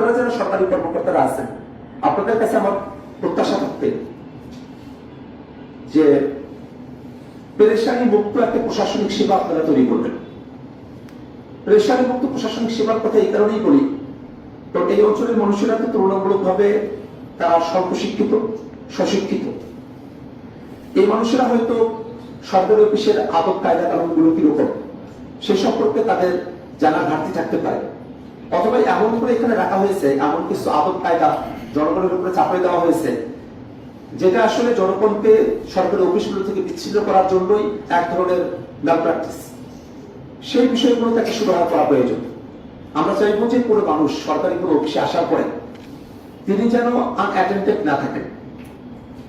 আপনারা যারা সরকারি কর্মকর্তারা আছেন, আপনাদের কাছে আমার প্রত্যাশা থাকবে যে পেরেশানি মুক্ত একটা প্রশাসনিক সেবা আপনারা তৈরি করবেন। পেরেশানি মুক্ত প্রশাসনিক সেবার কথা এই কারণেই বলি, তো এই অঞ্চলের মানুষেরা তো তুলনামূলকভাবে তারা স্বল্প শিক্ষিত, স্বশিক্ষিত। এই মানুষেরা হয়তো সরকারি অফিসের আদব কায়দা কানুনগুলো কিরকম সে সম্পর্কে তাদের জানার ঘাটতি থাকতে পারে, অথবা এমন করে এখানে রাখা হয়েছে, এমন কিছু আদব কায়দা জনগণের উপরে চাপিয়ে দেওয়া হয়েছে যেটা আসলে জনগণকে সরকারি অফিসগুলো থেকে বিচ্ছিন্ন করার জন্যই এক ধরনের ম্যালপ্র্যাকটিস। সেই বিষয়গুলো তাকে সুরাহা করা প্রয়োজন। আমরা চাইব যে কোনো মানুষ সরকারি কোনো অফিসে আসার পরে তিনি যেন আনঅ্যাটেন্ডেড না থাকেন।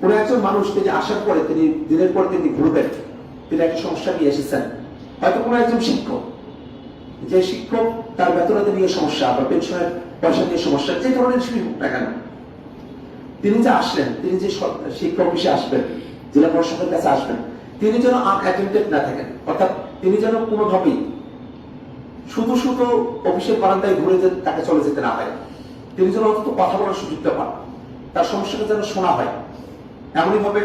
কোনো একজন মানুষ তিনি আসার পরে তিনি দিনের পর তিনি ঘুরবেন, তিনি একটা সমস্যা নিয়ে এসেছেন, হয়তো কোনো একজন শিক্ষক, যে শিক্ষক তার বেতনাতে নিয়ে সমস্যা বা পেনশনের পয়সা নিয়ে সমস্যা, যে ধরনের কিছুই হোক না কেন, তিনি যে আসলেন, তিনি যে শিক্ষা অফিসে আসবেন, জেলা প্রশাসকের কাছে আসবেন, তিনি যেন আনঅ্যাটেন্ডেড না থাকেন, অর্থাৎ তিনি যেন কোনোভাবেই শুধু শুধু অফিসের বারান্দায় ঘুরে তাকে চলে যেতে না হয়। তিনি যেন অন্তত কথা বলার সুযোগটা পান, তার সমস্যাটা যেন শোনা হয়। এমনই ভাবে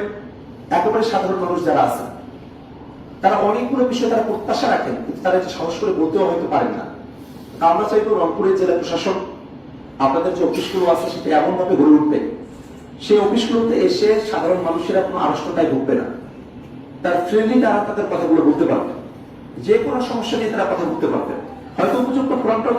একেবারে সাধারণ মানুষ যারা আছে তারা অনেকগুলো বিষয় তারা প্রত্যাশা রাখেন, কিন্তু তারা এটা সাহস করে বলতেও হয়তো পারেন না। আমরা চাইবো রংপুরের জেলা প্রশাসন আপনাদের যে অফিসগুলো আছে সেটা এমন ভাবে গড়ে উঠবে, সেই অফিসগুলোতে এসে সাধারণ মানুষেরা কোনো আড়ষ্টতায় ভুগবে না, তারা ফ্রেন্ডলি তারা তাদের কথাগুলো বলতে পারবে, যে কোনো সমস্যা নিয়ে তারা কথা বলতে পারবে, হয়তো উপযুক্ত ফোরামটা